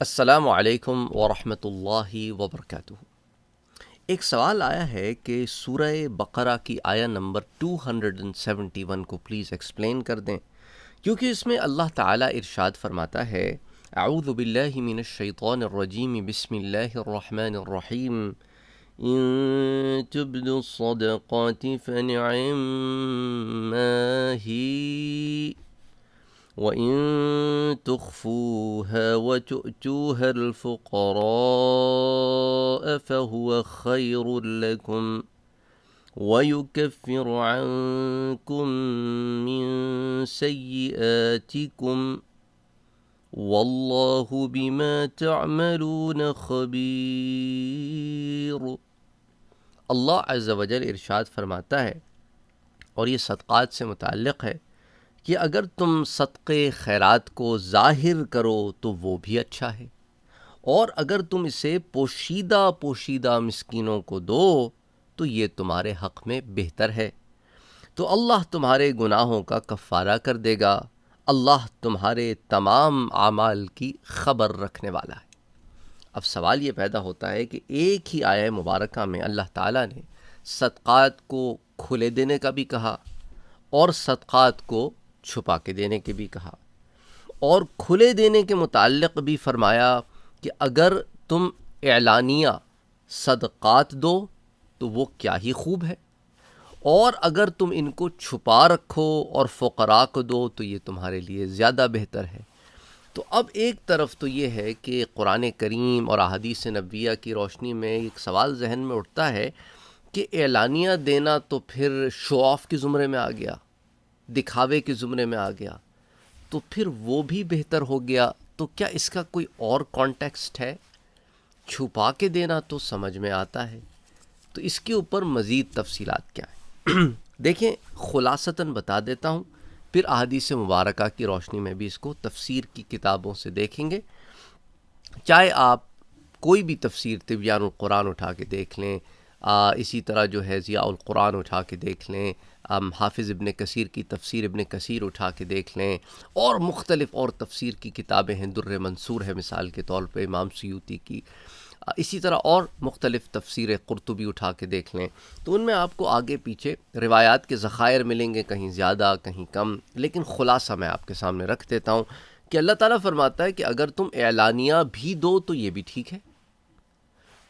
السلام علیکم ورحمۃ اللہ وبرکاتہ۔ ایک سوال آیا ہے کہ سورہ بقرہ کی آیہ نمبر 271 کو پلیز ایکسپلین کر دیں، کیونکہ اس میں اللہ تعالیٰ ارشاد فرماتا ہے اعوذ باللہ من الشیطان الرجیم بسم اللہ الرحمن الرحیم ان تبدوا الصدقات فنعما ہی وَإِن تُخْفُوهَا وَتُؤْتُوهَا الْفُقَرَاءَ فَهُوَ خَيْرٌ لَكُمْ وَيُكَفِّرُ عَنكُم مِّن سَيِّئَاتِكُمْ وَاللَّهُ بِمَا تَعْمَلُونَ خَبِيرٌ۔ اللہ عز و جل ارشاد فرماتا ہے، اور یہ صدقات سے متعلق ہے، کہ اگر تم صدقے خیرات کو ظاہر کرو تو وہ بھی اچھا ہے، اور اگر تم اسے پوشیدہ مسکینوں کو دو تو یہ تمہارے حق میں بہتر ہے، تو اللہ تمہارے گناہوں کا کفارہ کر دے گا۔ اللہ تمہارے تمام اعمال کی خبر رکھنے والا ہے۔ اب سوال یہ پیدا ہوتا ہے کہ ایک ہی آیہ مبارکہ میں اللہ تعالیٰ نے صدقات کو کھلے دینے کا بھی کہا اور صدقات کو چھپا کے دینے کے بھی کہا، اور کھلے دینے کے متعلق بھی فرمایا کہ اگر تم اعلانیہ صدقات دو تو وہ کیا ہی خوب ہے، اور اگر تم ان کو چھپا رکھو اور فقراء کو دو تو یہ تمہارے لیے زیادہ بہتر ہے۔ تو اب ایک طرف تو یہ ہے کہ قرآن کریم اور احادیث نبویہ کی روشنی میں ایک سوال ذہن میں اٹھتا ہے کہ اعلانیہ دینا تو پھر شو آف کے زمرے میں آ گیا، دکھاوے کے زمرے میں آ گیا، تو پھر وہ بھی بہتر ہو گیا۔ تو کیا اس کا کوئی اور کانٹیکسٹ ہے؟ چھپا کے دینا تو سمجھ میں آتا ہے، تو اس کے اوپر مزید تفصیلات کیا ہیں؟ دیکھیں، خلاصتاً بتا دیتا ہوں، پھر احادیث مبارکہ کی روشنی میں بھی اس کو تفسیر کی کتابوں سے دیکھیں گے۔ چاہے آپ کوئی بھی تفسیر تبیان القرآن اٹھا کے دیکھ لیں، اسی طرح جو ہے ضیاء القرآن اٹھا کے دیکھ لیں، حافظ ابن کثیر کی تفسیر ابن کثیر اٹھا کے دیکھ لیں، اور مختلف اور تفسیر کی کتابیں ہیں، در منصور ہے مثال کے طور پہ امام سیوطی کی، اسی طرح اور مختلف تفسیر قرطبی اٹھا کے دیکھ لیں، تو ان میں آپ کو آگے پیچھے روایات کے ذخائر ملیں گے، کہیں زیادہ کہیں کم، لیکن خلاصہ میں آپ کے سامنے رکھ دیتا ہوں کہ اللہ تعالیٰ فرماتا ہے کہ اگر تم اعلانیہ بھی دو تو یہ بھی ٹھیک ہے،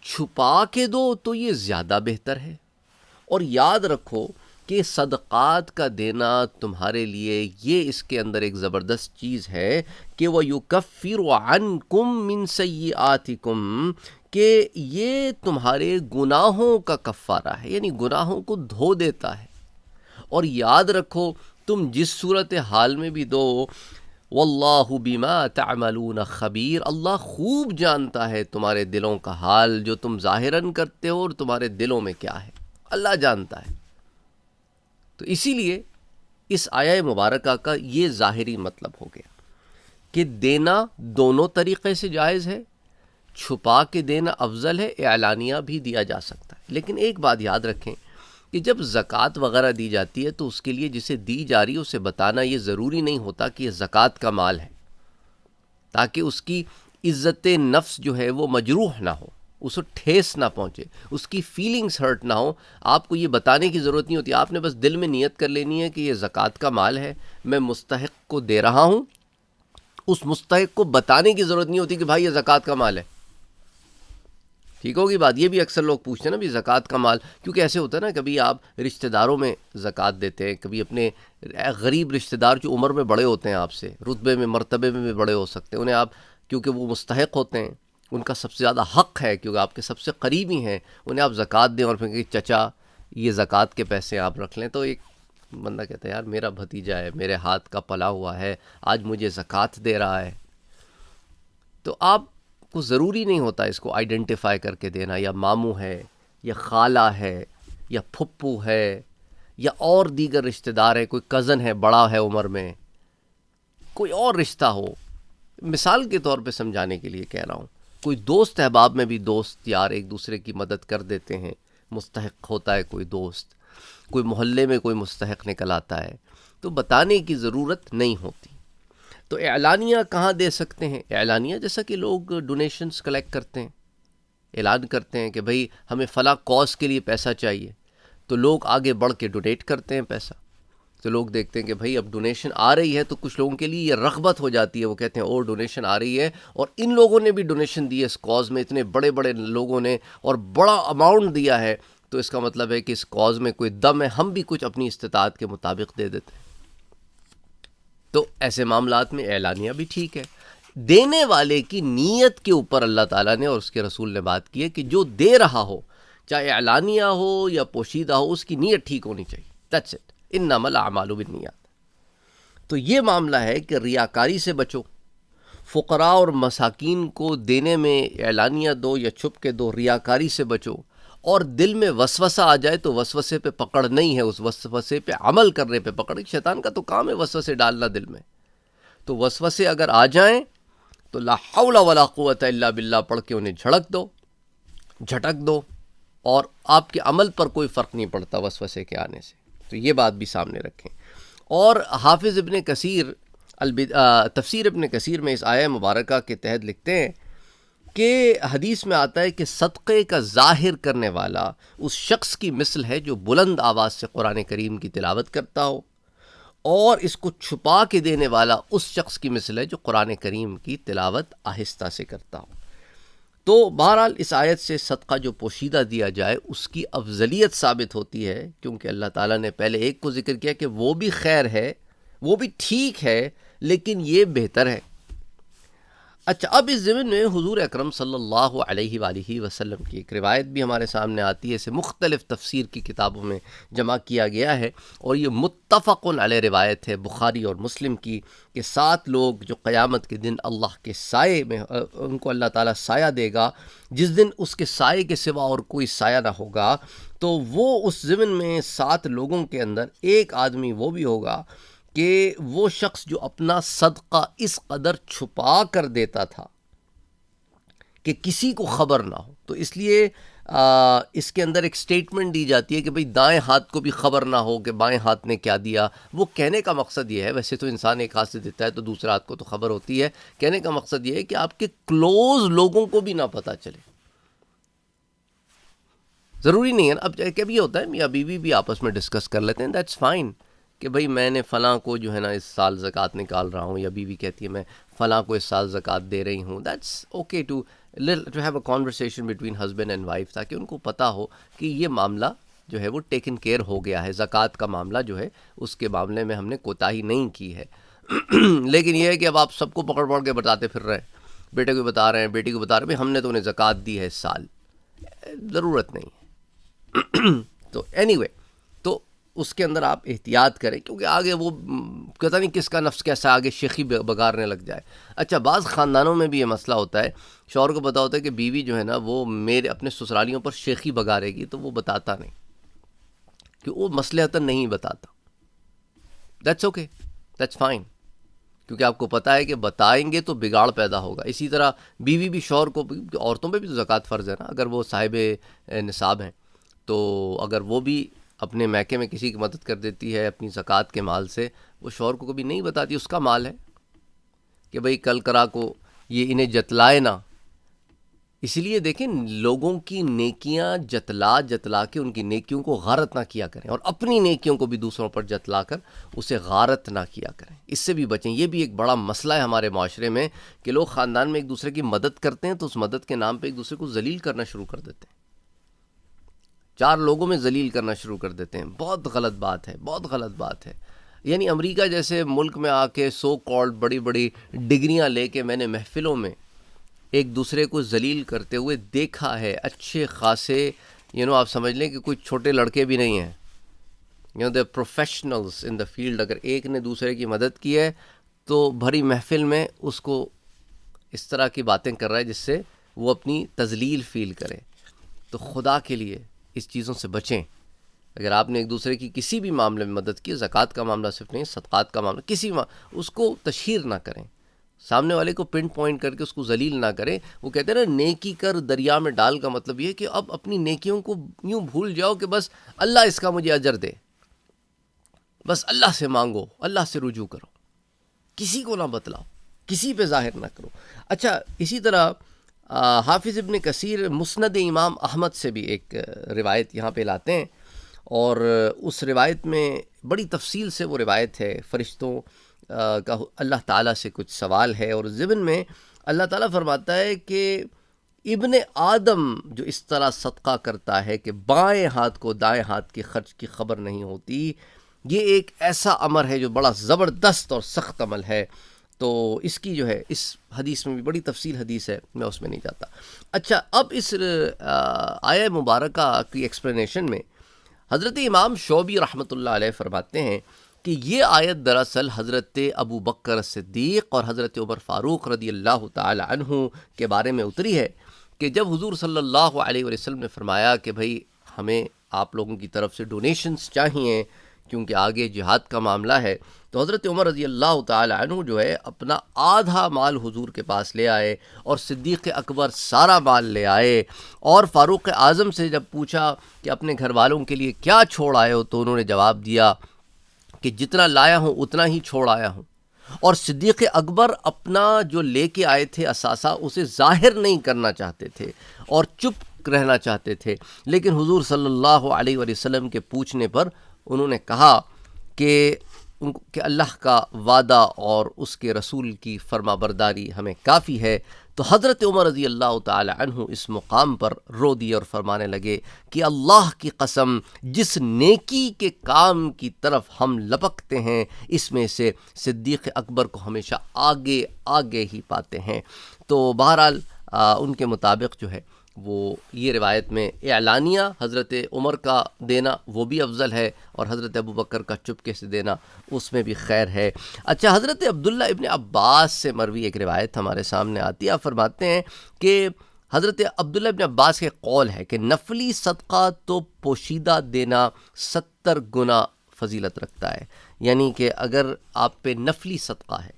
چھپا کے دو تو یہ زیادہ بہتر ہے، اور یاد رکھو کہ صدقات کا دینا تمہارے لیے یہ اس کے اندر ایک زبردست چیز ہے کہ وَيُكَفِّرُ عَنْكُم مِّن سَيِّئَاتِكُمْ، کہ یہ تمہارے گناہوں کا کفارہ ہے، یعنی گناہوں کو دھو دیتا ہے۔ اور یاد رکھو تم جس صورت حال میں بھی دو، واللہ بما تعملون خبیر، اللہ خوب جانتا ہے تمہارے دلوں کا حال، جو تم ظاہراً کرتے ہو اور تمہارے دلوں میں کیا ہے، اللہ جانتا ہے۔ تو اسی لیے اس آیہ مبارکہ کا یہ ظاہری مطلب ہو گیا کہ دینا دونوں طریقے سے جائز ہے، چھپا کے دینا افضل ہے، اعلانیہ بھی دیا جا سکتا ہے۔ لیکن ایک بات یاد رکھیں کہ جب زکوٰۃ وغیرہ دی جاتی ہے تو اس کے لیے جسے دی جا رہی ہے اسے بتانا یہ ضروری نہیں ہوتا کہ یہ زکوٰۃ کا مال ہے، تاکہ اس کی عزت نفس جو ہے وہ مجروح نہ ہو، اس کو ٹھیس نہ پہنچے، اس کی فیلنگز ہرٹ نہ ہو۔ آپ کو یہ بتانے کی ضرورت نہیں ہوتی، آپ نے بس دل میں نیت کر لینی ہے کہ یہ زکوٰۃ کا مال ہے، میں مستحق کو دے رہا ہوں۔ اس مستحق کو بتانے کی ضرورت نہیں ہوتی کہ بھائی یہ زکوٰۃ کا مال ہے۔ ٹھیک ہوگی بات؟ یہ بھی اکثر لوگ پوچھتے ہیں نا بھی زکوٰۃ کا مال، کیونکہ ایسے ہوتا ہے نا، کبھی آپ رشتہ داروں میں زکوٰۃ دیتے ہیں، کبھی اپنے غریب رشتہ دار جو عمر میں بڑے ہوتے ہیں آپ سے، رتبے میں مرتبے میں بھی بڑے ہو سکتے ہیں، انہیں آپ کیونکہ وہ مستحق ہوتے ہیں، ان کا سب سے زیادہ حق ہے کیونکہ آپ کے سب سے قریبی ہیں، انہیں آپ زکوٰۃ دیں اور پھر کہ چچا یہ زکوٰۃ کے پیسے آپ رکھ لیں، تو ایک بندہ کہتا ہے یار میرا بھتیجا ہے، میرے ہاتھ کا پلا ہوا ہے، آج مجھے زکوٰۃ دے رہا ہے۔ تو آپ کو ضروری نہیں ہوتا اس کو آئیڈینٹیفائی کر کے دینا، یا ماموں ہے، یا خالہ ہے، یا پھپھو ہے، یا اور دیگر رشتہ دار ہے، کوئی کزن ہے بڑا ہے عمر میں، کوئی اور رشتہ ہو، مثال کے طور پہ سمجھانے کے لیے کہہ رہا ہوں، کوئی دوست احباب میں بھی دوست یار ایک دوسرے کی مدد کر دیتے ہیں، مستحق ہوتا ہے کوئی دوست، کوئی محلے میں کوئی مستحق نکل آتا ہے، تو بتانے کی ضرورت نہیں ہوتی۔ تو اعلانیہ کہاں دے سکتے ہیں؟ اعلانیہ جیسا کہ لوگ ڈونیشنز کلیکٹ کرتے ہیں، اعلان کرتے ہیں کہ بھئی ہمیں فلاں کاز کے لیے پیسہ چاہیے، تو لوگ آگے بڑھ کے ڈونیٹ کرتے ہیں پیسہ. تو لوگ دیکھتے ہیں کہ بھئی اب ڈونیشن آ رہی ہے، تو کچھ لوگوں کے لیے یہ رغبت ہو جاتی ہے، وہ کہتے ہیں اور ڈونیشن آ رہی ہے اور ان لوگوں نے بھی ڈونیشن دی ہے اس کاز میں، اتنے بڑے بڑے لوگوں نے اور بڑا اماؤنٹ دیا ہے، تو اس کا مطلب ہے کہ اس کاز میں کوئی دم ہے، ہم بھی کچھ اپنی استطاعت کے مطابق دے دیتے ہیں. تو ایسے معاملات میں اعلانیہ بھی ٹھیک ہے. دینے والے کی نیت کے اوپر اللہ تعالیٰ نے اور اس کے رسول نے بات کی ہے کہ جو دے رہا ہو، چاہے اعلانیہ ہو یا پوشیدہ ہو، اس کی نیت ٹھیک ہونی چاہیے. دیٹس اٹ، انما الاعمال بالنیات. تو یہ معاملہ ہے کہ ریاکاری سے بچو. فقراء اور مساکین کو دینے میں اعلانیہ دو یا چھپ کے دو، ریاکاری سے بچو. اور دل میں وسوسہ آ جائے تو وسوسے پہ پکڑ نہیں ہے، اس وسوسے پہ عمل کرنے پہ پکڑ. شیطان کا تو کام ہے وسوسے ڈالنا دل میں. تو وسوسے اگر آ جائیں تو لا حول ولا قوت الا باللہ پڑھ کے انہیں جھڑک دو، جھٹک دو، اور آپ کے عمل پر کوئی فرق نہیں پڑتا وسوسے کے آنے سے. تو یہ بات بھی سامنے رکھیں. اور حافظ ابن کثیر تفسیر ابن کثیر میں اس آیہ مبارکہ کے تحت لکھتے ہیں کہ حدیث میں آتا ہے کہ صدقے کا ظاہر کرنے والا اس شخص کی مثل ہے جو بلند آواز سے قرآن کریم کی تلاوت کرتا ہو، اور اس کو چھپا کے دینے والا اس شخص کی مثل ہے جو قرآن کریم کی تلاوت آہستہ سے کرتا ہو. تو بہرحال اس آیت سے صدقہ جو پوشیدہ دیا جائے اس کی افضلیت ثابت ہوتی ہے، کیونکہ اللہ تعالیٰ نے پہلے ایک کو ذکر کیا کہ وہ بھی خیر ہے، وہ بھی ٹھیک ہے، لیکن یہ بہتر ہے. اچھا، اب اس ضمن میں حضور اکرم صلی اللہ علیہ وآلہ وسلم کی ایک روایت بھی ہمارے سامنے آتی ہے. اسے مختلف تفسیر کی کتابوں میں جمع کیا گیا ہے، اور یہ متفق علیہ روایت ہے بخاری اور مسلم کی، کہ 7 لوگ جو قیامت کے دن اللہ کے سائے میں ان کو اللہ تعالیٰ سایہ دے گا، جس دن اس کے سائے کے سوا اور کوئی سایہ نہ ہوگا. تو وہ اس ضمن میں 7 لوگوں کے اندر ایک آدمی وہ بھی ہوگا کہ وہ شخص جو اپنا صدقہ اس قدر چھپا کر دیتا تھا کہ کسی کو خبر نہ ہو. تو اس لیے اس کے اندر ایک سٹیٹمنٹ دی جاتی ہے کہ بھئی دائیں ہاتھ کو بھی خبر نہ ہو کہ بائیں ہاتھ نے کیا دیا. وہ کہنے کا مقصد یہ ہے، ویسے تو انسان ایک ہاتھ سے دیتا ہے تو دوسرے ہاتھ کو تو خبر ہوتی ہے، کہنے کا مقصد یہ ہے کہ آپ کے کلوز لوگوں کو بھی نہ پتہ چلے. ضروری نہیں ہے نا، اب کبھی ہوتا ہے میاں بیوی بھی آپس میں ڈسکس کر لیتے ہیں، دیٹس فائن، کہ بھئی میں نے فلاں کو جو ہے نا اس سال زکوٰۃ نکال رہا ہوں، یا بیوی کہتی ہے میں فلاں کو اس سال زکوٰۃ دے رہی ہوں. That's okay to have a conversation between husband and wife, تاکہ ان کو پتہ ہو کہ یہ معاملہ جو ہے وہ ٹیکن کیئر ہو گیا ہے، زکوٰۃ کا معاملہ جو ہے اس کے معاملے میں ہم نے کوتاہی نہیں کی ہے. لیکن یہ ہے کہ اب آپ سب کو پکڑ کے بتاتے پھر رہے ہیں، بیٹے کو بتا رہے ہیں، بیٹی کو بتا رہے ہیں بھئی ہم نے تو انہیں زکوٰۃ دی ہے اس سال. ضرورت نہیں ہے. تو اینی وے، تو اس کے اندر آپ احتیاط کریں، کیونکہ آگے وہ پتہ نہیں کس کا نفس کیسا آگے شیخی بگارنے لگ جائے. اچھا، بعض خاندانوں میں بھی یہ مسئلہ ہوتا ہے، شوہر کو پتہ ہوتا ہے کہ بیوی جو ہے نا وہ میرے اپنے سسرالیوں پر شیخی بگارے گی، تو وہ بتاتا نہیں، کہ وہ مصلحتاً نہیں بتاتا. دیٹس اوکے، دیٹس فائن، کیونکہ آپ کو پتہ ہے کہ بتائیں گے تو بگاڑ پیدا ہوگا. اسی طرح بیوی بھی شوہر کو، عورتوں پہ بھی تو زکوٰۃ فرض ہے نا، اگر وہ صاحب نصاب ہیں تو اگر وہ بھی اپنے میکے میں کسی کی مدد کر دیتی ہے اپنی زکوٰۃ کے مال سے، وہ شوہر کو کبھی نہیں بتاتی، اس کا مال ہے، کہ بھئی کل کرا کو یہ انہیں جتلائے نہ. اسی لیے دیکھیں، لوگوں کی نیکیاں جتلا کے ان کی نیکیوں کو غارت نہ کیا کریں، اور اپنی نیکیوں کو بھی دوسروں پر جتلا کر اسے غارت نہ کیا کریں. اس سے بھی بچیں. یہ بھی ایک بڑا مسئلہ ہے ہمارے معاشرے میں کہ لوگ خاندان میں ایک دوسرے کی مدد کرتے ہیں تو اس مدد کے نام پہ ایک دوسرے کو ذلیل کرنا شروع کر دیتے ہیں، 4 لوگوں میں ذلیل کرنا شروع کر دیتے ہیں. بہت غلط بات ہے، بہت غلط بات ہے. یعنی امریکہ جیسے ملک میں آ کے سو کالڈ بڑی بڑی ڈگریاں لے کے میں نے محفلوں میں ایک دوسرے کو ذلیل کرتے ہوئے دیکھا ہے. اچھے خاصے آپ سمجھ لیں کہ کوئی چھوٹے لڑکے بھی نہیں ہیں، دے پروفیشنلز ان دا فیلڈ. اگر ایک نے دوسرے کی مدد کی ہے تو بھری محفل میں اس کو اس طرح کی باتیں کر رہا ہے جس سے وہ اپنی تذلیل فیل کرے. تو خدا کے لیے اس چیزوں سے بچیں. اگر آپ نے ایک دوسرے کی کسی بھی معاملے میں مدد کی، زکوٰۃ کا معاملہ صرف نہیں، صدقات کا معاملہ، کسی اس کو تشہیر نہ کریں، سامنے والے کو پن پوائنٹ کر کے اس کو ذلیل نہ کریں. وہ کہتے ہیں نا، نیکی کر دریا میں ڈال، کا مطلب یہ ہے کہ اب اپنی نیکیوں کو یوں بھول جاؤ کہ بس اللہ اس کا مجھے اجر دے، بس اللہ سے مانگو، اللہ سے رجوع کرو. کسی کو نہ بتلاؤ، کسی پہ ظاہر نہ کرو۔ اچھا، اسی طرح حافظ ابن کثیر مسند امام احمد سے بھی ایک روایت یہاں پہ لاتے ہیں، اور اس روایت میں بڑی تفصیل سے وہ روایت ہے، فرشتوں کا اللہ تعالیٰ سے کچھ سوال ہے، اور ضمن میں اللہ تعالیٰ فرماتا ہے کہ ابن آدم جو اس طرح صدقہ کرتا ہے کہ بائیں ہاتھ کو دائیں ہاتھ کے خرچ کی خبر نہیں ہوتی، یہ ایک ایسا امر ہے جو بڑا زبردست اور سخت عمل ہے۔ تو اس کی جو ہے اس حدیث میں بھی بڑی تفصیل حدیث ہے، میں اس میں نہیں جاتا۔ اچھا، اب اس آیہ مبارکہ کی ایکسپلینیشن میں حضرت امام شعبی رحمۃ اللہ علیہ فرماتے ہیں کہ یہ آیت دراصل حضرت ابو بکر صدیق اور حضرت عمر فاروق رضی اللہ تعالی عنہ کے بارے میں اتری ہے، کہ جب حضور صلی اللہ علیہ وسلم نے فرمایا کہ بھائی ہمیں آپ لوگوں کی طرف سے ڈونیشنز چاہیے کیونکہ آگے جہاد کا معاملہ ہے، تو حضرت عمر رضی اللہ تعالی عنہ جو ہے اپنا آدھا مال حضور کے پاس لے آئے، اور صدیق اکبر سارا مال لے آئے، اور فاروق اعظم سے جب پوچھا کہ اپنے گھر والوں کے لیے کیا چھوڑ آئے ہو، تو انہوں نے جواب دیا کہ جتنا لایا ہوں اتنا ہی چھوڑ آیا ہوں۔ اور صدیق اکبر اپنا جو لے کے آئے تھے اثاثہ اسے ظاہر نہیں کرنا چاہتے تھے اور چپ رہنا چاہتے تھے، لیکن حضور صلی اللہ علیہ وسلم کے پوچھنے پر انہوں نے کہا کہ اللہ کا وعدہ اور اس کے رسول کی فرما برداری ہمیں کافی ہے۔ تو حضرت عمر رضی اللہ تعالی عنہ اس مقام پر رو دیے اور فرمانے لگے کہ اللہ کی قسم، جس نیکی کے کام کی طرف ہم لپکتے ہیں اس میں سے صدیق اکبر کو ہمیشہ آگے آگے ہی پاتے ہیں۔ تو بہرحال ان کے مطابق جو ہے وہ یہ روایت میں اعلانیہ حضرت عمر کا دینا وہ بھی افضل ہے، اور حضرت ابو بکر کا چپکے سے دینا اس میں بھی خیر ہے۔ اچھا، حضرت عبداللہ ابن عباس سے مروی ایک روایت ہمارے سامنے آتی ہے، آپ فرماتے ہیں کہ حضرت عبداللہ ابن عباس کے قول ہے کہ نفلی صدقہ تو پوشیدہ دینا 70 گنا فضیلت رکھتا ہے، یعنی کہ اگر آپ پہ نفلی صدقہ ہے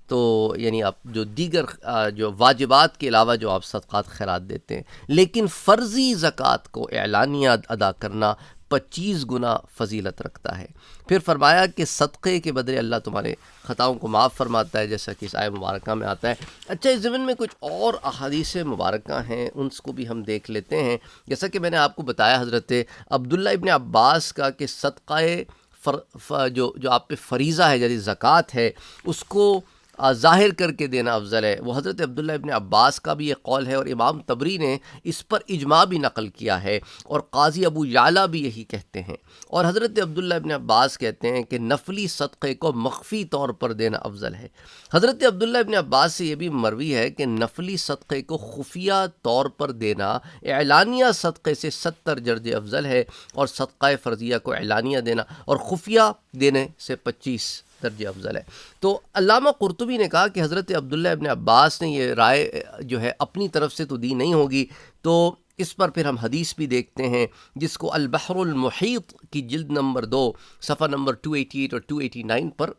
تو یعنی آپ جو دیگر جو واجبات کے علاوہ جو آپ صدقات خیرات دیتے ہیں، لیکن فرضی زکوٰۃ کو اعلانیہ ادا کرنا 25 گنا فضیلت رکھتا ہے۔ پھر فرمایا کہ صدقے کے بدلے اللہ تمہارے خطاؤں کو معاف فرماتا ہے، جیسا کہ اس آیہ مبارکہ میں آتا ہے۔ اچھا، اس ضمن میں کچھ اور احادیث مبارکہ ہیں، ان کو بھی ہم دیکھ لیتے ہیں۔ جیسا کہ میں نے آپ کو بتایا حضرت عبداللہ ابن عباس کا کہ صدقہ جو آپ پہ فریضہ ہے، یعنی زکوٰۃ ہے، اس کو ظاہر کر کے دینا افضل ہے، وہ حضرت عبداللہ ابن عباس کا بھی یہ قول ہے، اور امام طبری نے اس پر اجماع بھی نقل کیا ہے، اور قاضی ابو یعلا بھی یہی کہتے ہیں۔ اور حضرت عبداللہ ابن عباس کہتے ہیں کہ نفلی صدقے کو مخفی طور پر دینا افضل ہے۔ حضرت عبداللہ ابن عباس سے یہ بھی مروی ہے کہ نفلی صدقے کو خفیہ طور پر دینا اعلانیہ صدقے سے 70 درجے افضل ہے، اور صدقہ فرضیہ کو اعلانیہ دینا اور خفیہ دینے سے 25 درجے افضل ہے۔ تو علامہ قرطبی نے کہا کہ حضرت عبداللہ ابن عباس نے یہ رائے جو ہے اپنی طرف سے تو دی نہیں ہوگی، تو اس پر پھر ہم حدیث بھی دیکھتے ہیں جس کو البحر المحیط کی جلد نمبر 2 صفحہ نمبر 288 اور 289 پر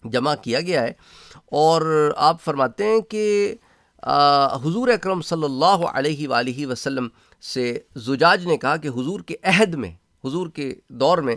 جمع کیا گیا ہے، اور آپ فرماتے ہیں کہ حضور اکرم صلی اللہ علیہ وآلہ وسلم سے زجاج نے کہا کہ حضور کے عہد میں، حضور کے دور میں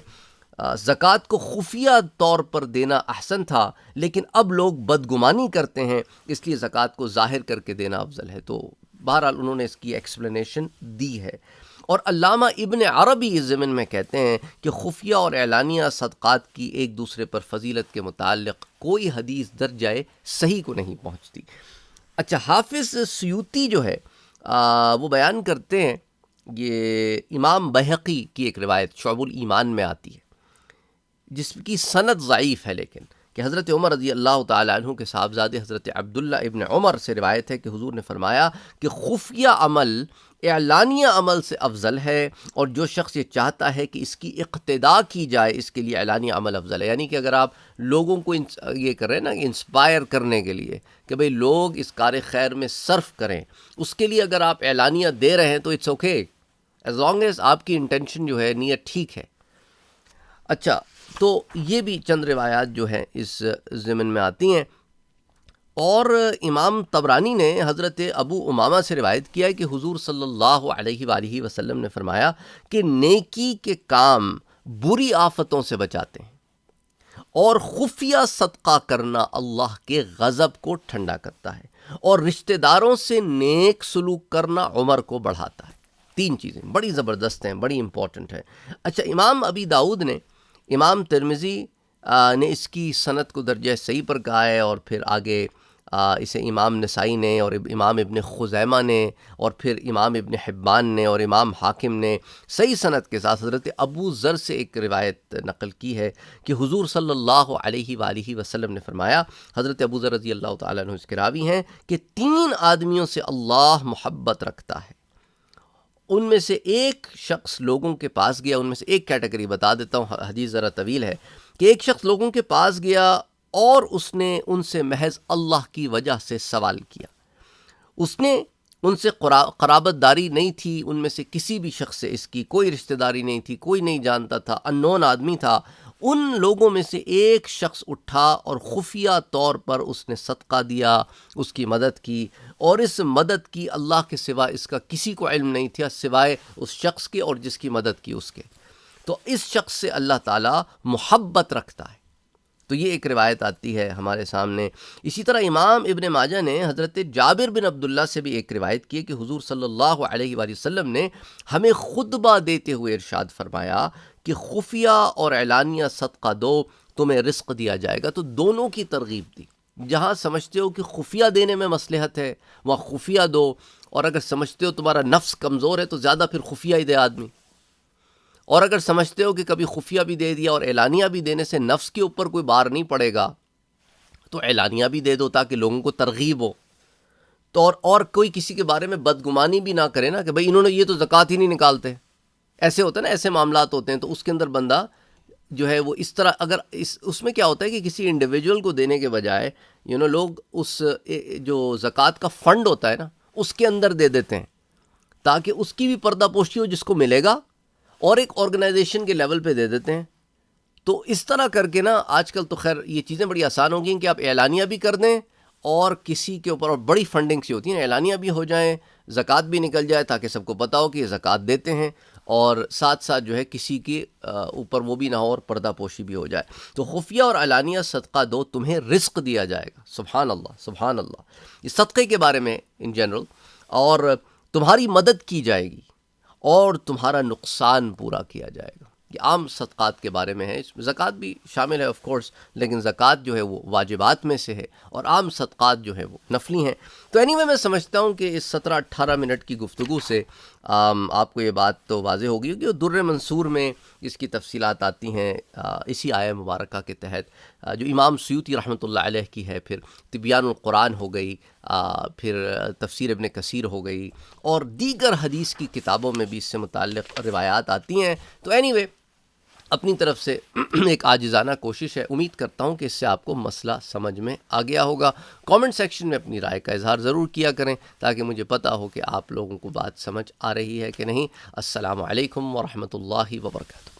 زکوٰۃ کو خفیہ طور پر دینا احسن تھا، لیکن اب لوگ بدگمانی کرتے ہیں، اس لیے زکوٰۃ کو ظاہر کر کے دینا افضل ہے۔ تو بہرحال انہوں نے اس کی ایکسپلینیشن دی ہے۔ اور علامہ ابن عربی اس ضمن میں کہتے ہیں کہ خفیہ اور اعلانیہ صدقات کی ایک دوسرے پر فضیلت کے متعلق کوئی حدیث درجۂ صحیح کو نہیں پہنچتی۔ اچھا، حافظ سیوطی جو ہے وہ بیان کرتے ہیں، یہ امام بہقی کی ایک روایت شعب الایمان میں آتی ہے جس کی سند ضعیف ہے، لیکن کہ حضرت عمر رضی اللہ تعالیٰ عنہ کے صاحبزادے حضرت عبداللہ ابن عمر سے روایت ہے کہ حضور نے فرمایا کہ خفیہ عمل اعلانیہ عمل سے افضل ہے، اور جو شخص یہ چاہتا ہے کہ اس کی اقتداء کی جائے اس کے لیے اعلانیہ عمل افضل ہے۔ یعنی کہ اگر آپ لوگوں کو یہ کر رہے ہیں نا کہ انسپائر کرنے کے لیے کہ بھئی لوگ اس کار خیر میں صرف کریں، اس کے لیے اگر آپ اعلانیہ دے رہے ہیں تو it's okay, as long as آپ کی انٹینشن جو ہے، نیت ٹھیک ہے۔ اچھا، تو یہ بھی چند روایات جو ہیں اس ضمن میں آتی ہیں۔ اور امام طبرانی نے حضرت ابو امامہ سے روایت کیا ہے کہ حضور صلی اللہ علیہ وآلہ وسلم نے فرمایا کہ نیکی کے کام بری آفتوں سے بچاتے ہیں، اور خفیہ صدقہ کرنا اللہ کے غضب کو ٹھنڈا کرتا ہے، اور رشتہ داروں سے نیک سلوک کرنا عمر کو بڑھاتا ہے۔ 3 چیزیں بڑی زبردست ہیں، بڑی امپورٹنٹ ہیں۔ اچھا، امام ابی داؤد نے، امام ترمذی نے اس کی سند کو درجہ صحیح پر کہا ہے، اور پھر آگے اسے امام نسائی نے اور امام ابن خزیمہ نے اور پھر امام ابن حبان نے اور امام حاکم نے صحیح سند کے ساتھ حضرت ابو ذر سے ایک روایت نقل کی ہے کہ حضور صلی اللہ علیہ وآلہ وسلم نے فرمایا، حضرت ابو ذر رضی اللہ تعالیٰ عنہ اس کے راوی ہیں، کہ 3 آدمیوں سے اللہ محبت رکھتا ہے۔ ان میں سے ایک شخص لوگوں کے پاس گیا، ان میں سے ایک کیٹیگری بتا دیتا ہوں، حدیث ذرا طویل ہے، کہ ایک شخص لوگوں کے پاس گیا اور اس نے ان سے محض اللہ کی وجہ سے سوال کیا۔ اس نے ان سے قرابت داری نہیں تھی، ان میں سے کسی بھی شخص سے اس کی کوئی رشتہ داری نہیں تھی، کوئی نہیں جانتا تھا، اننون آدمی تھا۔ ان لوگوں میں سے ایک شخص اٹھا اور خفیہ طور پر اس نے صدقہ دیا، اس کی مدد کی، اور اس مدد کی اللہ کے سوا اس کا کسی کو علم نہیں تھا سوائے اس شخص کے، اور جس کی مدد کی اس کے۔ تو اس شخص سے اللہ تعالیٰ محبت رکھتا ہے۔ تو یہ ایک روایت آتی ہے ہمارے سامنے۔ اسی طرح امام ابن ماجہ نے حضرت جابر بن عبداللہ سے بھی ایک روایت کی ہے کہ حضور صلی اللہ علیہ وآلہ وسلم نے ہمیں خطبہ دیتے ہوئے ارشاد فرمایا کہ خفیہ اور اعلانیہ صدقہ دو، تمہیں رزق دیا جائے گا۔ تو دونوں کی ترغیب دی، جہاں سمجھتے ہو کہ خفیہ دینے میں مصلحت ہے وہاں خفیہ دو، اور اگر سمجھتے ہو تمہارا نفس کمزور ہے تو زیادہ پھر خفیہ ہی دے آدمی، اور اگر سمجھتے ہو کہ کبھی خفیہ بھی دے دیا اور اعلانیہ بھی دینے سے نفس کے اوپر کوئی بار نہیں پڑے گا تو اعلانیہ بھی دے دو تاکہ لوگوں کو ترغیب ہو۔ تو اور کوئی کسی کے بارے میں بدگمانی بھی نہ کرے نا کہ بھئی انہوں نے یہ تو زکوٰۃ ہی نہیں نکالتے، ایسے ہوتا ہے نا، ایسے معاملات ہوتے ہیں۔ تو اس کے اندر بندہ جو ہے وہ اس طرح، اگر اس میں کیا ہوتا ہے کہ کسی انڈیویجول کو دینے کے بجائے لوگ اس جو زکوٰۃ کا فنڈ ہوتا ہے نا اس کے اندر دے دیتے ہیں تاکہ اس کی بھی پردہ پوشی ہو جس کو ملے گا، اور ایک آرگنائزیشن کے لیول پہ دے دیتے ہیں۔ تو اس طرح کر کے نا آج کل تو خیر یہ چیزیں بڑی آسان ہو گئی ہیں کہ آپ اعلانیہ بھی کر دیں اور کسی کے اوپر، اور بڑی فنڈنگ سی ہوتی ہیں، اعلانیہ بھی ہو جائیں، زکوٰۃ بھی نکل جائے تاکہ سب کو پتہ ہو کہ یہ زکوٰۃ دیتے ہیں، اور ساتھ ساتھ جو ہے کسی کے اوپر وہ بھی نہ ہو اور پردہ پوشی بھی ہو جائے۔ تو خفیہ اور علانیہ صدقہ دو، تمہیں رزق دیا جائے گا۔ سبحان اللہ، سبحان اللہ۔ اس صدقے کے بارے میں ان جنرل، اور تمہاری مدد کی جائے گی اور تمہارا نقصان پورا کیا جائے گا۔ یہ عام صدقات کے بارے میں ہے، اس میں زکوٰۃ بھی شامل ہے آف کورس، لیکن زکوٰۃ جو ہے وہ واجبات میں سے ہے اور عام صدقات جو ہے وہ نفلی ہیں۔ تو اینی میں سمجھتا ہوں کہ اس 17-18 منٹ کی گفتگو سے آپ کو یہ بات تو واضح ہوگی کہ در منصور میں اس کی تفصیلات آتی ہیں، اسی آیہ مبارکہ کے تحت جو امام سیوطی رحمۃ اللہ علیہ کی ہے، پھر تبیان القرآن ہو گئی، پھر تفسیر ابن کثیر ہو گئی، اور دیگر حدیث کی کتابوں میں بھی اس سے متعلق روایات آتی ہیں۔ تو اینی اپنی طرف سے ایک عاجزانہ کوشش ہے، امید کرتا ہوں کہ اس سے آپ کو مسئلہ سمجھ میں آ گیا ہوگا۔ کامنٹ سیکشن میں اپنی رائے کا اظہار ضرور کیا کریں تاکہ مجھے پتہ ہو کہ آپ لوگوں کو بات سمجھ آ رہی ہے کہ نہیں۔ السلام علیکم ورحمۃ اللہ وبرکاتہ۔